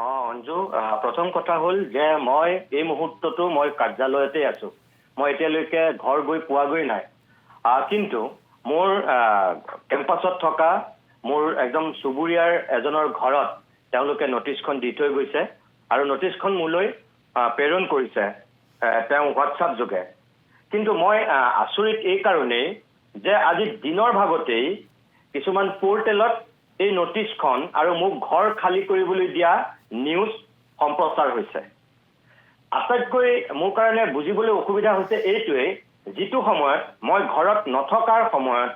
অঞ্জু, প্ৰথম কথা হ'ল যে মই এই মুহূৰ্তটো মই কাৰ্যালয়তে আছো। মই এতিয়ালৈকে ঘৰ গৈ পোৱাগৈ নাই। কিন্তু মোৰ কেম্পাছত থকা মোৰ একদম চুবুৰীয়াৰ এজনৰ ঘৰত তেওঁলোকে নটিচখন দি থৈ গৈছে আৰু নটিচখন মোলৈ প্ৰেৰণ কৰিছে তেওঁ হোৱাটছআপ যোগে। কিন্তু মই আচৰিত এই কাৰণেই যে আজি দিনৰ ভাগতেই কিছুমান পৰ্টেলত এই নটিচখন আৰু মোক ঘৰ খালী কৰিবলৈ দিয়া নিউজ সম্প্ৰচাৰ হৈছে। আটাইতকৈ মোৰ কাৰণে বুজিবলৈ অসুবিধা হৈছে এইটোৱেই, যিটো সময়ত মই ঘৰত নথকাৰ সময়ত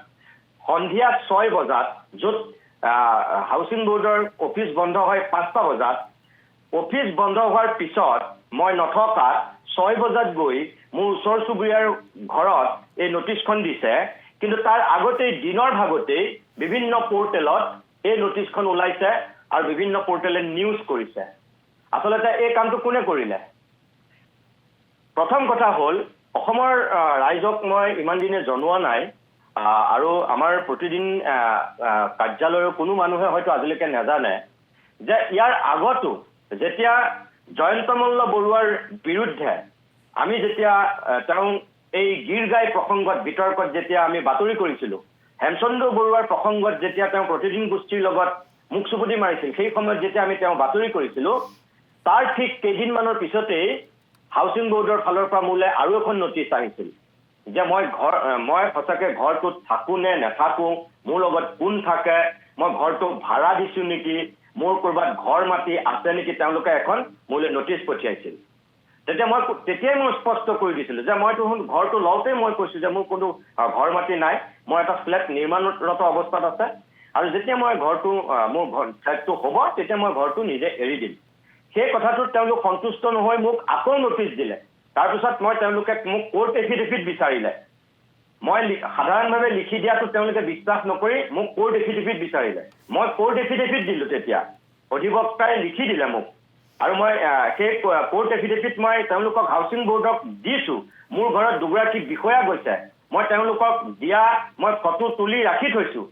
সন্ধিয়া 6 বজাত য'ত হাউচিং বোৰ্ডৰ অফিচ বন্ধ হয় 5টা বজাত, অফিচ বন্ধ হোৱাৰ পিছত মই নথকা 6 বজাত গৈ মোৰ ওচৰ চুবুৰীয়াৰ ঘৰত এই নটিচখন দিছে। কিন্তু তাৰ আগতেই দিনৰ ভাগতেই বিভিন্ন পৰ্টেলত এই নটিচখন ওলাইছে আৰু বিভিন্ন পৰ্টেলে নিউজ কৰিছে। আচলতে এই কামটো কোনে কৰিলে? প্ৰথম কথা হ'ল অসমৰ ৰাইজক মই ইমান দিনে জনোৱা নাই আৰু আমাৰ প্ৰতিদিন কাৰ্যালয়ৰ কোনো মানুহে হয়তো আজিলৈকে নাজানে যে ইয়াৰ আগতো যেতিয়া জয়ন্ত মল্ল বৰুৱাৰ বিৰুদ্ধে আমি যেতিয়া তেওঁ এই গীৰগাই প্ৰসংগত বিতৰ্কত যেতিয়া আমি বাতৰি কৰিছিলোঁ, হেমচন্দ্ৰ বৰুৱাৰ প্ৰসংগত যেতিয়া তেওঁ প্ৰতিদিন গোষ্ঠীৰ লগত মুখ চুপতি মাৰিছিল, সেই সময়ত যেতিয়া আমি তেওঁ বাতৰি কৰিছিলোঁ, তাৰ ঠিক কেইদিনমানৰ পিছতেই হাউচিং বোৰ্ডৰ ফালৰ পৰা মোলৈ আৰু এখন নটিচ আহিছিল যে মই সঁচাকৈ ঘৰটোত থাকোঁ নে নাথাকোঁ, মোৰ লগত কোন থাকে, মই ঘৰটো ভাড়া দিছোঁ নেকি, মোৰ ক'ৰবাত ঘৰ মাটি আছে নেকি, তেওঁলোকে এখন মোলৈ নটিচ পঠিয়াইছিল। তেতিয়াই মই স্পষ্ট কৰি দিছিলোঁ যে মইতো ঘৰটো লওঁতেই মই কৈছোঁ যে মোৰ কোনো ঘৰ মাটি নাই, মই এটা ফ্লেট নিৰ্মাণৰত অৱস্থাত আছে আৰু যেতিয়া মই ঘৰটো মোৰ ফ্লেটটো হ'ব তেতিয়া মই ঘৰটো নিজে এৰি দিম। সেই কথাটোত তেওঁলোক সন্তুষ্ট নহৈ মোক আকৌ নটিচ দিলে। তাৰপিছত তেওঁলোকে মোক কোৰ্ট এফিডেভিট বিচাৰিলে। মই সাধাৰণভাৱে লিখি দিয়াটো তেওঁলোকে বিশ্বাস নকৰি মোক কোৰ্ট এফিডেভিট বিচাৰিলে। মই কোৰ্ট এফিডেভিট দিলোঁ। তেতিয়া অধিবক্তাই লিখি দিলে মোক আৰু মই সেই কোৰ্ট এফিডেভিট মই তেওঁলোকক হাউচিং বোৰ্ডক দিছোঁ। মোৰ ঘৰত দুগৰাকী বিষয়া গৈছে, মই তেওঁলোকক দিয়া মই ফটো তুলি ৰাখি থৈছোঁ।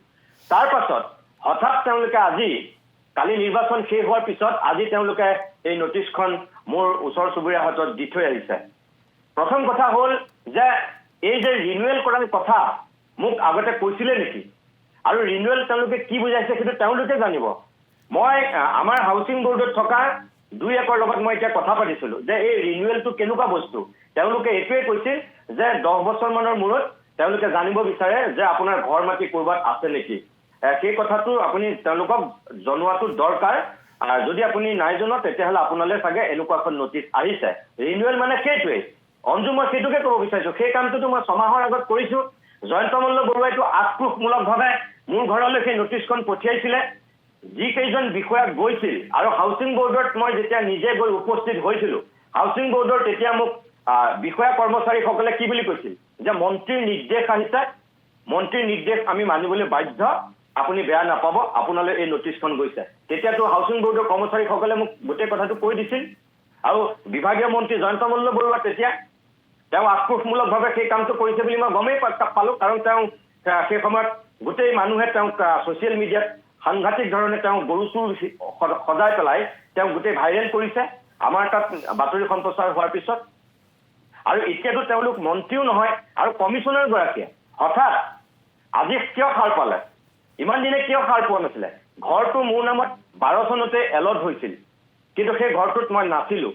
তাৰ পাছত হঠাৎ তেওঁলোকে আজি কালি নিৰ্বাচন শেষ হোৱাৰ পিছত আজি তেওঁলোকে এই নটিচখন মোৰ ওচৰ চুবুৰীয়াৰ হাতত দি থৈ আহিছে। প্ৰথম কথা হ'ল যে এই যে ৰিনুৱেল কৰাৰ কথা মোক আগতে কৈছিলে নেকি আৰু ৰিনুৱেল তেওঁলোকে কি বুজাইছে সেইটো তেওঁলোকে জানিব। মই আমাৰ হাউচিং বোৰ্ডত থকা 2 একৰ লগত মই এতিয়া কথা পাতিছিলোঁ যে এই ৰিনুৱেলটো কেনেকুৱা বস্তু। তেওঁলোকে এইটোৱে কৈছিল যে 10 বছৰমানৰ মূৰত তেওঁলোকে জানিব বিচাৰে যে আপোনাৰ ঘৰ মাটি ক'ৰবাত আছে নেকি। সেই কথাটো আপুনি তেওঁলোকক জনোৱাটো দৰকাৰ। যদি আপুনি নাই জনোৱা তেতিয়াহ'লে আপোনালৈ চাগে এনেকুৱা এখন নটিচ আহিছে। ৰিনুৱেল মানে সেইটোৱেই অঞ্জু, মই সেইটোকে ক'ব বিচাৰিছোঁ। সেই কামটোতো মই 6 মাহৰ আগত কৰিছোঁ। জয়ন্ত মল্ল বৰুৱাইটো আক্ৰোশমূলকভাৱে মোৰ ঘৰলৈ সেই নটিচখন পঠিয়াইছিলে। যিকেইজন বিষয়া গৈছিল আৰু হাউচিং বোৰ্ডত মই যেতিয়া নিজে গৈ উপস্থিত হৈছিলোঁ, হাউচিং বোৰ্ডৰ তেতিয়া মোক বিষয়া কৰ্মচাৰীসকলে কি বুলি কৈছিল যে মন্ত্ৰীৰ নিৰ্দেশ আহিছে, মন্ত্ৰীৰ নিৰ্দেশ আমি মানিবলৈ বাধ্য, আপুনি বেয়া নাপাব, আপোনালৈ এই নটিচখন গৈছে। তেতিয়াতো হাউচিং বোৰ্ডৰ কৰ্মচাৰীসকলে মোক গোটেই কথাটো কৈ দিছিল আৰু বিভাগীয় মন্ত্ৰী জয়ন্ত মল্ল বৰুৱা তেতিয়া তেওঁ আক্ৰোশমূলকভাৱে সেই কামটো কৰিছে বুলি মই গমেই পালোঁ। কাৰণ তেওঁ সেই সময়ত গোটেই মানুহে তেওঁক ছ'চিয়েল মিডিয়াত সাংঘাতিক ধৰণে তেওঁ গৰু চুৰ সজাই পেলাই তেওঁ গোটেই ভাইৰেল কৰিছে আমাৰ তাত বাতৰি সম্প্ৰচাৰ হোৱাৰ পিছত। আৰু এতিয়াতো তেওঁলোক মন্ত্ৰীও নহয় আৰু কমিশ্যনাৰগৰাকীয়ে হঠাৎ আজি কিয় সাৰ পালে? ইমান দিনে কিয় সাৰ পোৱা নাছিলে? ঘৰটো মোৰ নামত 12 চনতে এলট হৈছিল, কিন্তু সেই ঘৰটোত মই নাছিলোঁ।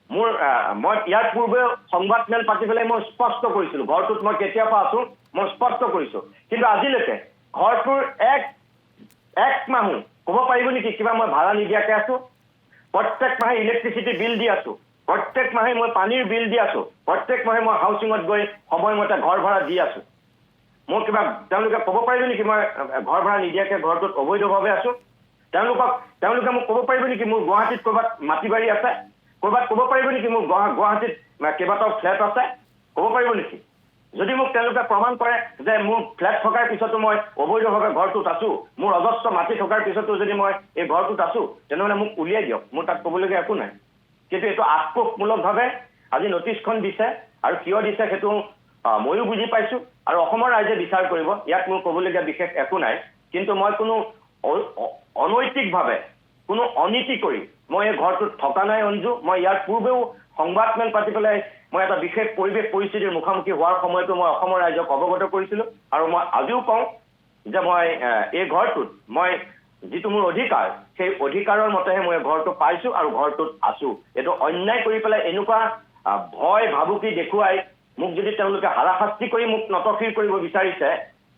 মই ইয়াৰ পূৰ্বে সংবাদমেল পাতি পেলাই মই স্পষ্ট কৰিছিলোঁ ঘৰটোত মই কেতিয়াৰ পৰা আছোঁ, মই স্পষ্ট কৰিছোঁ। কিন্তু আজিলৈকে ঘৰটোৰ এক মাহো ক'ব পাৰিব নেকি কিবা মই ভাড়া নিদিয়াকৈ আছোঁ? প্ৰত্যেক মাহে ইলেক্ট্ৰিচিটি বিল দি আছোঁ, প্ৰত্যেক মাহে মই পানীৰ বিল দি আছোঁ, প্ৰত্যেক মাহে মই হাউচিঙত গৈ সময়মতে ঘৰ ভাড়া দি আছোঁ। মোৰ কিবা তেওঁলোকে ক'ব পাৰিব নেকি মই ঘৰ ভাড়া নিদিয়াকৈ ঘৰটোত অবৈধভাৱে আছোঁ? তেওঁলোকে মোক ক'ব পাৰিব নেকি মোৰ গুৱাহাটীত ক'ৰবাত মাটি বাৰী আছে? ক'ৰবাত ক'ব পাৰিব নেকি মোৰ গুৱাহাটীত কেইবাটাও ফ্লেট আছে? ক'ব পাৰিব নেকি? যদি মোক তেওঁলোকে প্ৰমাণ কৰে যে মোৰ ফ্লেট থকাৰ পিছতো মই অবৈধভাৱে ঘৰটোত আছোঁ, মোৰ অজস্ৰ মাটি থকাৰ পিছতো যদি মই এই ঘৰটোত আছোঁ, তেনেহ'লে মোক উলিয়াই দিয়ক, মোৰ তাত ক'বলগীয়া একো নাই। কিন্তু এইটো আক্ৰোশমূলকভাৱে আজি নটিচখন দিছে আৰু কিয় দিছে সেইটো ময়ো বুজি পাইছোঁ আৰু অসমৰ ৰাইজে বিচাৰ কৰিব। ইয়াত মোৰ ক'বলগীয়া বিশেষ একো নাই। কিন্তু মই কোনো অনৈতিকভাৱে কোনো অনীতি কৰি মই এই ঘৰটোত থকা নাই অঞ্জু মই ইয়াৰ পূৰ্বেও সংবাদমেল পাতি পেলাই মই এটা বিশেষ পৰিৱেশ পৰিস্থিতিৰ মুখামুখি হোৱাৰ সময়তো মই অসমৰ ৰাইজক অৱগত কৰিছিলোঁ আৰু মই আজিও কওঁ যে মই এই ঘৰটোত মই যিটো মোৰ অধিকাৰ সেই অধিকাৰৰ মতেহে মই ঘৰটো পাইছোঁ আৰু ঘৰটোত আছোঁ এইটো অন্যায় কৰি পেলাই এনেকুৱা ভয় ভাবুকি দেখুৱাই মোক যদি তেওঁলোকে হাৰাশাস্তি কৰি মোক নতশিৰ কৰিব বিচাৰিছে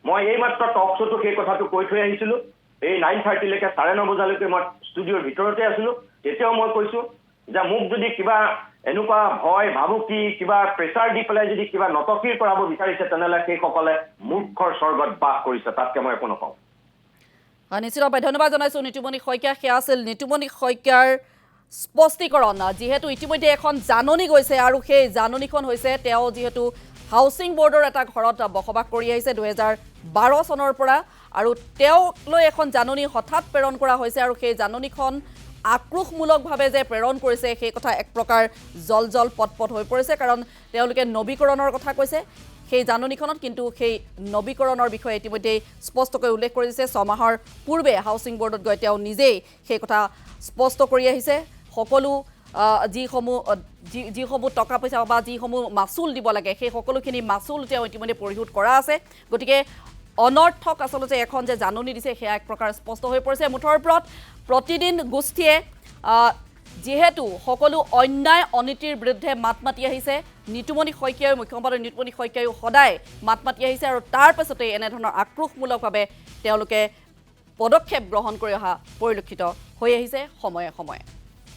মই এইমাত্ৰ টক শ্ব'টো সেই কথাটো কৈ থৈ আহিছিলোঁ এই 9:30 লৈকে 9:30 বজালৈকে মই ষ্টুডিঅ'ৰ ভিতৰতে আছিলোঁ তেতিয়াও মই কৈছোঁ যে মোক যদি কিবা এনেকুৱা ভয় ভাবুকি কিবা প্ৰেছাৰ দি পেলাই যদি কিবা নতশিৰ কৰাব বিচাৰিছে তেনেহ'লে সেইসকলে মূৰ্খৰ স্বৰ্গত বাস কৰিছে তাতকৈ মই একো নকওঁ নিশ্চিতভাৱে ধন্যবাদ জনাইছোঁ নিতুমণি শইকীয়া সেয়া আছিল নিতুমণি শইকীয়াৰ স্পষ্টীকৰণ যিহেতু ইতিমধ্যে এখন জাননী গৈছে আৰু সেই জাননীখন হৈছে তেওঁ যিহেতু হাউচিং বোৰ্ডৰ এটা ঘৰত বসবাস কৰি আহিছে 2012 চনৰ পৰা আৰু তেওঁলৈ এখন জাননী হঠাৎ প্ৰেৰণ কৰা হৈছে আৰু সেই জাননীখন আক্ৰোশমূলকভাৱে যে প্ৰেৰণ কৰিছে সেই কথা এক প্ৰকাৰ জল পটপট হৈ পৰিছে কাৰণ তেওঁলোকে নৱীকৰণৰ কথা কৈছে সেই জাননীখনত কিন্তু সেই নৱীকৰণৰ বিষয়ে ইতিমধ্যে স্পষ্টকৈ উল্লেখ কৰি দিছে 6 মাহৰ পূৰ্বে হাউচিং বোৰ্ডত গৈ তেওঁ নিজেই সেই কথা স্পষ্ট কৰি আহিছে সকলো যিসমূহ টকা পইচা বা যিসমূহ মাচুল দিব লাগে সেই সকলোখিনি মাচুল তেওঁ ইতিমধ্যে পৰিশোধ কৰা আছে গতিকে অনৰ্থক আচলতে এখন যে জাননী দিছে সেয়া এক প্ৰকাৰ স্পষ্ট হৈ পৰিছে মুঠৰ ওপৰত প্ৰতিদিন গোষ্ঠীয়ে যিহেতু সকলো অন্যায় অনীতিৰ বিৰুদ্ধে মাত মাতি আহিছে নিতুমণি শইকীয়াই মুখ্যমন্ত্ৰী নিতুমণি শইকীয়াইও সদায় মাত মাতি আহিছে আৰু তাৰ পাছতে এনেধৰণৰ আক্ৰোশমূলকভাৱে তেওঁলোকে পদক্ষেপ গ্ৰহণ কৰি অহা পৰিলক্ষিত হৈ আহিছে সময়ে সময়ে